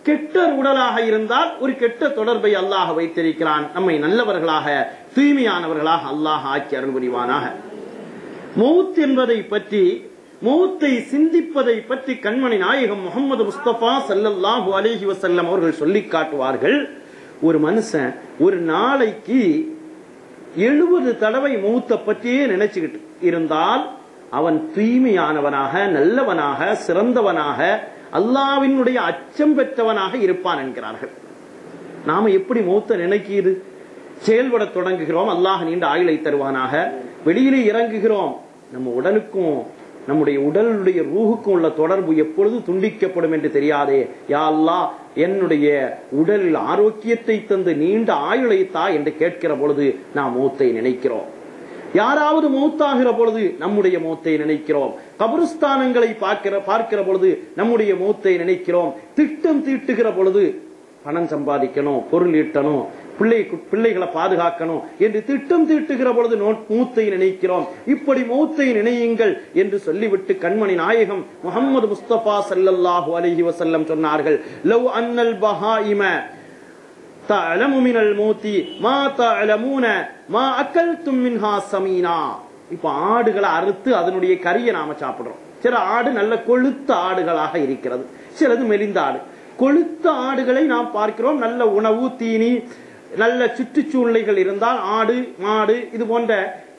கெட்ட உடலாக இருந்தால் ஒரு கெட்ட தொடர்பை அல்லாஹ் வைத்திருக்கிறான். நம்மை நல்லவர்களாக தூய்மையானவர்களாக அல்லாஹ் ஆக்கி அருள் புரிவானாக. மௌத் என்பதை பற்றி, மௌத்தை சிந்திப்பதை பற்றி கண்மணி நாயகம் முஹம்மது முஸ்தபா ஸல்லல்லாஹு அலைஹி வஸல்லம் அவர்கள் சொல்லி காட்டுவார்கள். ஒரு மனுஷன் ஒரு நாளைக்கு 70 தடவை மௌத்தை பற்றியே நினைச்சுக்கிட்டு இருந்தால் அவன் தூய்மையானவனாக, நல்லவனாக, சிறந்தவனாக, அல்லாஹ்வினுடைய அச்சம் பெற்றவனாக இருப்பான் என்கிறார்கள். நாம எப்படி மௌத்தை நினைக்கிறது? செயல்பட தொடங்குகிறோம், அல்லாஹ் நீண்ட ஆயுளை தருவானாக. வெளியிலே இறங்குகிறோம், நம்ம உடலுக்கும் நம்முடைய உடலுடைய ரூஹுக்கும் உள்ள தொடர்பு எப்பொழுது துண்டிக்கப்படும் என்று தெரியாதே. யா அல்லாஹ், என்னுடைய உடலில் ஆரோக்கியத்தை தந்து நீண்ட ஆயுளை தா என்று கேட்கிற பொழுது நாம் மௌத்தை நினைக்கிறோம். யாராவது மௌத்தாகிற பொழுது நம்முடைய மௌத்தை நினைக்கிறோம். கபருஸ்தானங்களை பார்க்கிற பொழுது நம்முடைய மௌத்தை நினைக்கிறோம். திட்டம் தீட்டுகிற பொழுது பணம் சம்பாதிக்கணும், பொருள் ஈட்டணும், பிள்ளைகளை பாதுகாக்கணும் என்று திட்டம் தீட்டுகிற பொழுது மௌத்தை நினைக்கிறோம். இப்படி மௌத்தை நினையுங்கள் என்று சொல்லிவிட்டு கண்மணி நாயகம் முஹம்மது முஸ்தபா ஸல்லல்லாஹு அலைஹி வஸல்லம் சொன்னார்கள், லவ் அன்னல் பஹாயிம தஅலமு மினல் மௌத்தி மா தஅலமூன மா அகல்தும் மின்ஹா ஸமீனா. இப்ப ஆடுகளை அறுத்து அதனுடைய கறியை நாம சாப்பிடுறோம். சில ஆடு நல்ல கொழுத்த ஆடுகளாக இருக்கிறது, சிலது மெலிந்த ஆடு. கொழுத்த ஆடுகளை நாம் பார்க்கிறோம். நல்ல உணவு, தீனி, நல்ல சுற்றுச்சூழ்நிலைகள் இருந்தால் ஆடு, மாடு இது போன்ற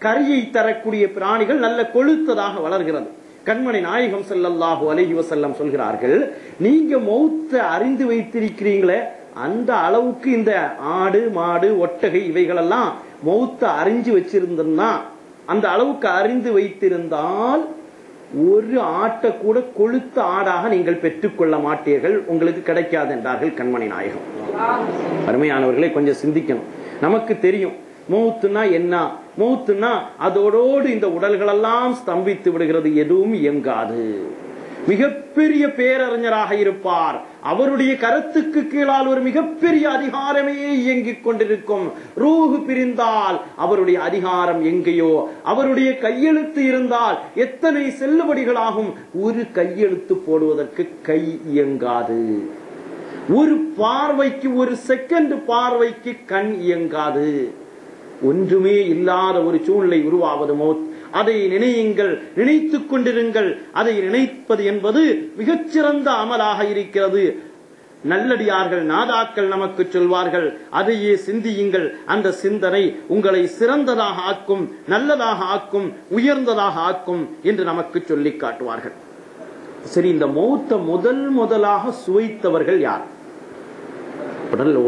கறியை தரக்கூடிய பிராணிகள் நல்ல கொழுத்ததாக வளர்கிறது. கண்மணி நாயகம் ஸல்லல்லாஹு அலைஹி வஸல்லம் சொல்கிறார்கள், நீங்க மௌத்தை அறிந்து வைத்திருக்கிறீங்களே, அந்த அளவுக்கு இந்த ஆடு, மாடு, ஒட்டகை இவைகளெல்லாம் மௌத்தை அறிஞ்சு வச்சிருந்தா, அந்த அளவுக்கு அறிந்து வைத்திருந்தால் ஒரு ஆட்டை கூட கொழுத்த ஆடாக நீங்கள் பெற்றுக்கொள்ள மாட்டீர்கள், உங்களுக்கு கிடைக்காது என்றார்கள் கண்மணி நாயகம். அருமையானவர்களை கொஞ்சம் சிந்திக்கணும். நமக்கு தெரியும் மௌத்துனா என்ன. மௌத்துனா அதோடு இந்த உடல்களெல்லாம் ஸ்தம்பித்து விடுகிறது, எதுவும் இயங்காது. மிகப்பெரிய பேரறிஞராக இருப்பார், அவருடைய கருத்துக்கு கீழால் ஒரு மிகப்பெரிய அதிகாரமே இயங்கிக் கொண்டிருக்கும். ரூஹு பிரிந்தால் அவருடைய அதிகாரம் எங்கேயோ, அவருடைய கையெழுத்து இருந்தால் எத்தனை செல்லுபடிகளாகும். ஒரு கையெழுத்து போடுவதற்கு கை இயங்காது, ஒரு பார்வைக்கு, ஒரு செகண்ட் பார்வைக்கு கண் இயங்காது. ஒன்றுமே இல்லாத ஒரு சூழ்நிலை உருவாவது மௌத். அதை நினையுங்கள், நினைத்துக் கொண்டிருங்கள். அதை நினைப்பது என்பது மிகச்சிறந்த அமலாக இருக்கிறது. நல்லடியார்கள், நாதாக்கள் நமக்கு சொல்வார்கள், அதையே சிந்தியுங்கள். அந்த சிந்தனை உங்களை சிறந்ததாக ஆக்கும், நல்லதாக ஆக்கும், உயர்ந்ததாக ஆக்கும் என்று நமக்கு சொல்லி காட்டுவார்கள். சரி, இந்த மௌத்த முதலாக சுவைத்தவர்கள் யார்?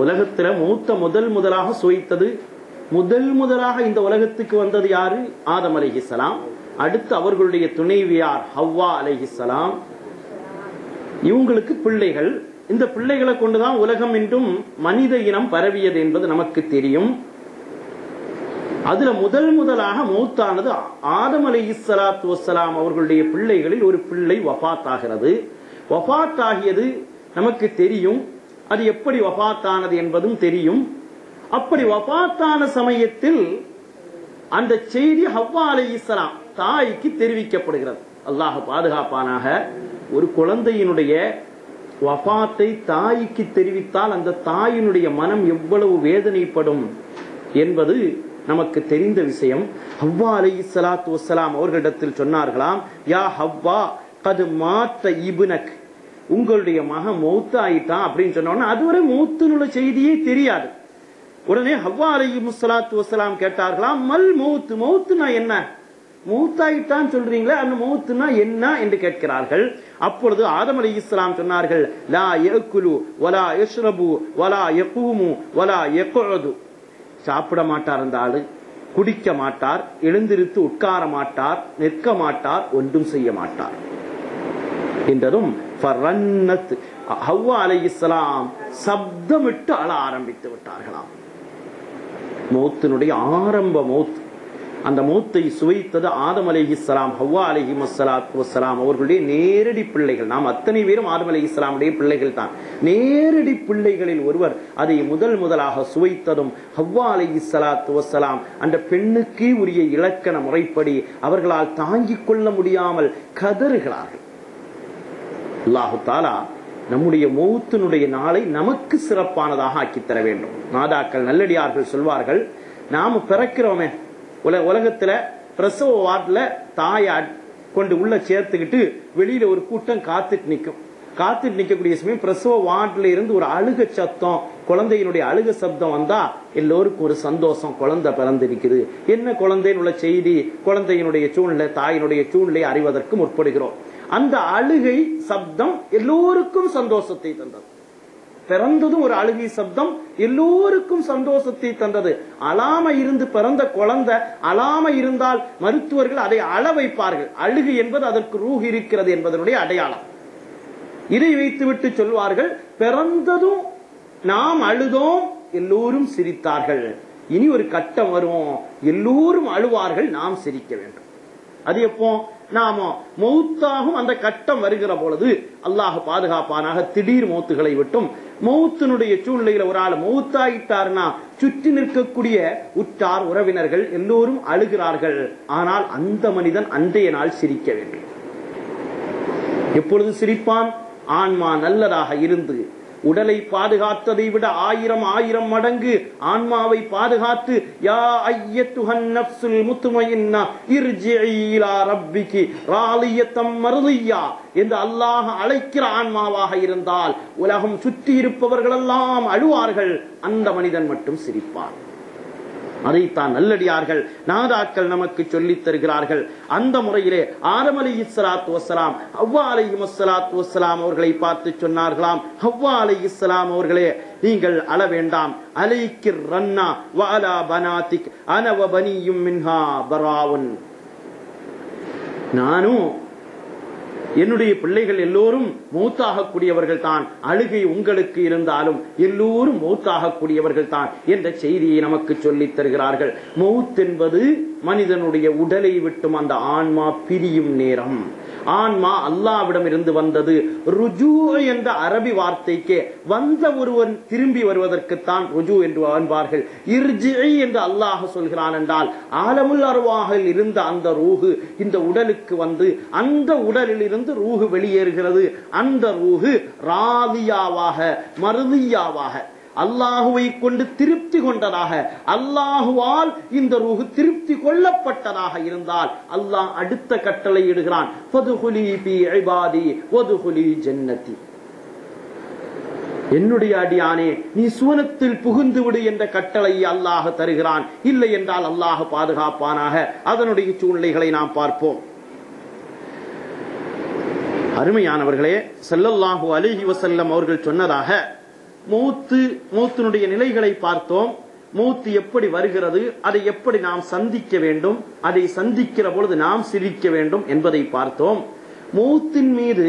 உலகத்துல மௌத்த முதலாக சுவைத்தது, முதலாக இந்த உலகத்துக்கு வந்தது யாரு? ஆதம் அலைஹிஸ்ஸலாம். அடுத்து அவர்களுடைய துணைவியார் ஹவ்வா அலைஹிஸ்ஸலாம். இவங்களுக்கு பிள்ளைகள். இந்த பிள்ளைகளை கொண்டுதான் உலகம் என்றும் மனித இனம் பரவியது என்பது நமக்கு தெரியும். அதுல முதலாக மௌத்தானது ஆதம் அலைஹிஸ்ஸலாத்து வஸ்ஸலாம் அவர்களுடைய பிள்ளைகளில் ஒரு பிள்ளை வஃபாத் ஆகிறது. வஃபாத் ஆகியது நமக்கு தெரியும். அது எப்படி வஃபாத்தானது என்பதும் தெரியும். அப்படி வஃபாத்தான சமயத்தில் அந்த செய்தி ஹவ்வா அலைஹிஸ்ஸலாம் தாய்க்கு தெரிவிக்கப்படுகிறது. அல்லாஹ் பாதுகாப்பானாக. ஒரு குழந்தையினுடைய வஃபாத்தை தாய்க்கு தெரிவித்தால் அந்த தாயினுடைய மனம் எவ்வளவு வேதனைப்படும் என்பது நமக்கு தெரிந்த விஷயம். ஹவ்வா அலைஹிஸ்ஸலாத்து வஸ்ஸலாம் அவர்களிடத்தில் சொன்னார்களாம், யா ஹவ்வா கது மாத்த இப்னக், உங்களுடைய மகன் மௌத்தாயிட்டான் அப்படின்னு சொன்னோன்னா அதுவரை மௌத்தினுள்ள செய்தியே தெரியாது. உடனே ஹவ்வா அலைஹிஸ்ஸலாத்து வஸ்ஸலாம் கேட்டார்களாம், மல் மௌத், மௌத்துனா என்ன? மௌத்தாயிட்டான் சொல்றீங்களே, அந்த மௌத்துனா என்ன என்று கேட்கிறார்கள். அப்பொழுது ஆதம் அலைஹிஸ்ஸலாம் சொன்னார்கள், லா யஅகுலு வலா யஷ்ரபு வலா யகூமு வலா யக்உது. சாப்பிட மாட்டார் அந்த ஆளு, குடிக்க மாட்டார், எழுந்திருத்து உட்கார மாட்டார், நிற்க மாட்டார், ஒன்றும் செய்ய மாட்டார் என்றதும் ஹவ்வா அலைஹிஸ்ஸலாம் சப்தமிட்டு அழ ஆரம்பித்து விட்டார்களாம். மௌத்தினுடைய ஆரம்ப மௌத். அந்த மௌத்தை சுவைத்தது ஆதம் அலைஹிஸ்ஸலாம், ஹவ்வா அலைஹிஸ்ஸலாத்து வஸ்ஸலாம் அவர்களுடைய நேரடி பிள்ளைகள். நாம் அத்தனை பேரும் ஆதம் அலைஹிஸ்ஸலாமுடைய பிள்ளைகள் தான். நேரடி பிள்ளைகளில் ஒருவர் அதை முதலாக சுவைத்ததும் ஹவ்வா அலைஹிஸ்ஸலாத்து வஸ்ஸலாம் அந்த பெண்ணுக்கு உரிய இலக்கண முறைப்படி அவர்களால் தாங்கிக் கொள்ள முடியாமல் கதறுகிறார்கள். அல்லாஹு தஆலா நம்முடைய மௌத்தினுடைய நாளை நமக்கு சிறப்பானதாக ஆக்கித்தர வேண்டும். நாதாக்கள் நல்லடியார்கள் சொல்வார்கள், நாம பிறக்கிறோமே உலகத்துல பிரசவ வார்டுல தாயை கொண்டு உள்ள சேர்த்துக்கிட்டு வெளியில ஒரு கூட்டம் காத்துட்டு நிக்கக்கூடிய சமயம் பிரசவ வார்டுல இருந்து ஒரு அழுக சத்தம், குழந்தையினுடைய அழுக சப்தம் வந்தா எல்லோருக்கும் ஒரு சந்தோஷம், குழந்தை பிறந்திருக்குது. என்ன குழந்தைன்னு உள்ள செய்தி, குழந்தையினுடைய சூழ்நிலை, தாயினுடைய சூழ்நிலை அறிவதற்கு முற்படுகிறோம். அந்த அழுகை சப்தம் எல்லோருக்கும் சந்தோஷத்தை தந்தது. பிறந்ததும் ஒரு அழுகை சப்தம் எல்லோருக்கும் சந்தோஷத்தை தந்தது. அழாம இருந்து பிறந்த குழந்தை அழாம இருந்தால் மருத்துவர்கள் அதை அழ வைப்பார்கள். அழுகை என்பது அதற்கு ரூஹ் இருக்கிறது என்பதனுடைய அடையாளம். இதை வைத்துவிட்டு சொல்வார்கள், பிறந்ததும் நாம் அழுதோம், எல்லோரும் சிரித்தார்கள். இனி ஒரு கட்டம் வரும், எல்லோரும் அழுவார்கள், நாம் சிரிக்க வேண்டும். அது எப்போ? நாம மௌத்தாகும் அந்த கட்டம் வருகிற பொழுது அல்லாஹ் பாதுகாப்பானாக திடீர் மௌத்துகளை விட்டும். மௌத்தினுடைய சூழ்நிலையில ஒரு ஆள் மௌத்தாயிட்டார்னா சுற்றி நிற்கக்கூடிய உற்றார் உறவினர்கள் எல்லோரும் அழுகிறார்கள். ஆனால் அந்த மனிதன் அன்றைய நாள் சிரிக்க வேண்டும். எப்பொழுது சிரிப்பான்? ஆன்மா நல்லதாக இருந்து உடலை பாதுகாத்ததை விட 1000 மடங்கு ஆன்மாவை பாதுகாத்து, யா அய்யத்துஹன் நஃப்ஸுல் முத்மயின்னா இர்ஜிஇ இலா ரப்பிகி ராலியத்தம் மர்தியா என்று அல்லாஹ் அழைக்கிற ஆன்மாவாக இருந்தால் உலகம் சுற்றி இருப்பவர்கள் எல்லாம் அழுவார்கள், அந்த மனிதன் மட்டும் சிரிப்பார். அதைத்தான் நல்லடியார்கள் நாதாக்கள் நமக்கு சொல்லித் தருகிறார்கள். அந்த முறையிலே ஆதம் அலைஹிஸ்ஸலாத்து வஸ்ஸலாம் ஹவ்வா அலைஹிஸ்ஸலாத்து வஸ்ஸலாம் அவர்களை பார்த்து சொன்னார்களாம், ஹவ்வா அலைஹிஸ்ஸலாம் அவர்களே, நீங்கள் அழ வேண்டாம். அலைக்கிர் ரன்னா வ அலா பனாதிக் அன வ பனியும் மின்ஹா பராவுன். நானும் என்னுடைய பிள்ளைகள் எல்லோரும் மௌத்தாகக்கூடியவர்கள் தான். அழுகை உங்களுக்கு இருந்தாலும் எல்லோரும் மௌத்தாகக்கூடியவர்கள் தான் என்ற செய்தியை நமக்கு சொல்லித் தருகிறார்கள். மௌத் என்பது மனிதனுடைய உடலை விட்டும் அந்த ஆன்மா பிரியும் நேரம். ஆன்மா அல்லாஹ்விடம் இருந்து வந்தது. ருஜூ என்ற அரபி வார்த்தைக்கு வந்த ஒருவன் திரும்பி வருவதற்குத்தான் ருஜூ என்று என்பார்கள். இர்ஜிஇ என்று அல்லாஹ் சொல்கிறான் என்றால் ஆலமுல் அர்வாஹில் இருந்த அந்த ரூஹு இந்த உடலுக்கு வந்து அந்த உடலில் இருந்து ரூஹு வெளியேறுகிறது. அந்த ரூஹு ராதியாவாக மர்தியாவாக அல்லாஹுவை கொண்டு திருப்தி கொண்டதாக, அல்லாஹுவால் இந்த ரூஹு திருப்தி கொள்ளப்பட்டதாக இருந்தால் அல்லாஹ் அடுத்த கட்டளை இடுகிறான், ஃபதுகுலி ஃபீ இபாதி வதுகுலி ஜன்னதி. என்னுடைய அடியானே, நீ சுவனத்தில் புகுந்து விடு என்ற கட்டளை அல்லாஹ் தருகிறான். இல்லை என்றால் அல்லாஹ் பாதுகாப்பானாக. அதனுடைய சூழ்நிலைகளை நாம் பார்ப்போம். அருமையானவர்களே, ஸல்லல்லாஹு அலைஹி வஸல்லம் அவர்கள் சொன்னதாக மௌத்தினுடைய நிலைகளை பார்த்தோம். மௌத்து எப்படி வருகிறது, அதை எப்படி நாம் சந்திக்க வேண்டும், அதை சந்திக்கிற பொழுது நாம் சிரிக்க வேண்டும் என்பதை பார்த்தோம். மௌத்தின் மீது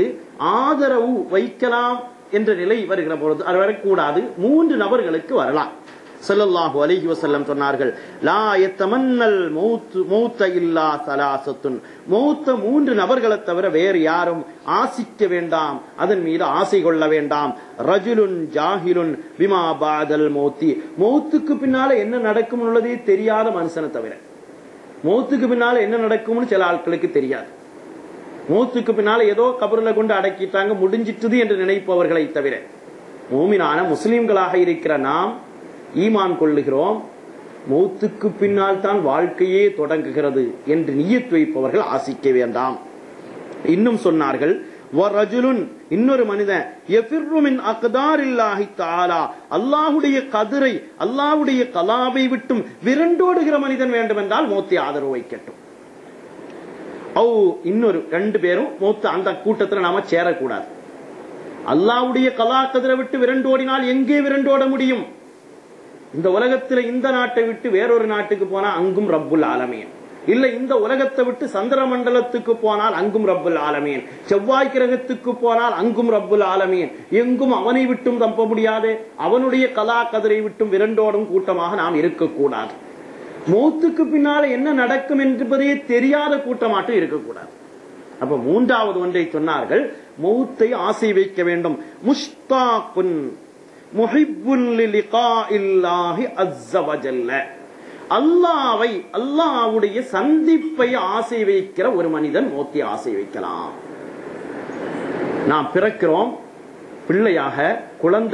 ஆதரவு வைக்கலாம் என்ற நிலை வருகிற பொழுது அது வரக்கூடாது. 3 நபர்களுக்கு வரலாம். ஸல்லல்லாஹு அலைஹி வஸல்லம் சொன்னார்கள், லா யத்தமன்னல் மௌத்த இல்லா ஸலாஸத்துன். மௌத்த 3 நபர்களை தவிர வேறு யாரும் ஆசிக்க வேண்டாம், அதன் மீது ஆசை கொள்ள வேண்டாம். ரஜுலுன் ஜாஹிலுன் பிமா பாதல் மௌத்தி. மௌத்துக்கு பின்னால என்ன நடக்கும் உள்ளதே தெரியாத மனுஷனை தவிர. மௌத்துக்கு பின்னால என்ன நடக்கும்னு சில ஆட்களுக்கு தெரியாது. மௌத்துக்கு பின்னால ஏதோ கபர்ல கொண்டு அடக்கிட்டாங்க, முடிஞ்சிட்டது என்று நினைப்பவர்களை தவிர. மூமினான முஸ்லிம்களாக இருக்கிற நாம் ஈமான் கொள்ளுகிறோம், மௌத்துக்கு பின்னால் தான் வாழ்க்கையே தொடங்குகிறது என்று நியத் வைப்பவர்கள் ஆசிக்க வேண்டாம். இன்னும் சொன்னார்கள், இன்னொரு மனிதன் யஃபிர்ரு மின் அக்தாரில்லாஹி தஆலா, அல்லாஹ்வுடைய கதிரை அல்லாஹ்வுடைய கலாவை விட்டும் விரண்டோடுகிற மனிதன் வேண்டும் என்றால் மௌத்தை ஆதரவு வைக்கட்டும். இன்னொரு 2 பேரும் மௌத்து அந்த கூட்டத்தில் நாம சேரக்கூடாது. அல்லாஹ்வுடைய கலா கதிரை விட்டு விரண்டோடினால் எங்கே விரண்டோட முடியும்? இந்த உலகத்தில் இந்த நாட்டை விட்டு வேறொரு நாட்டுக்கு போனா அங்கும் ரப்புல் ஆலமீன். இல்ல இந்த உலகத்தை விட்டு சந்திர மண்டலத்துக்கு போனால் அங்கும் ரப்புல் ஆலமீன். செவ்வாய் கிரகத்துக்கு போனால் அங்கும் ரப்புல் ஆலமீன். எங்கும் அவனை விட்டும் தப்ப முடியாது. அவனுடைய கலா கதிரை விட்டும் விரண்டோடும் கூட்டமாக நாம் இருக்கக்கூடாது. மௌத்துக்கு பின்னால என்ன நடக்கும் என்பதே தெரியாத கூட்டமாட்டம் இருக்கக்கூடாது. அப்ப 3வது ஒன்றை சொன்னார்கள், மௌத்தை ஆசை வைக்க வேண்டும். முஷ்தாகுன் முஹிப்புன் லிலிகாஇல்லாஹி அஸ்ஸ வஜல்ல. அல்லாஹ்வை அல்லாஹ்வுடைய சந்திப்பை ஆசை வைக்கிற ஒரு மனிதன் மௌத்தை ஆசை வைக்கலாம். நாம் பிறக்கிறோம், பிள்ளையாக குழந்தை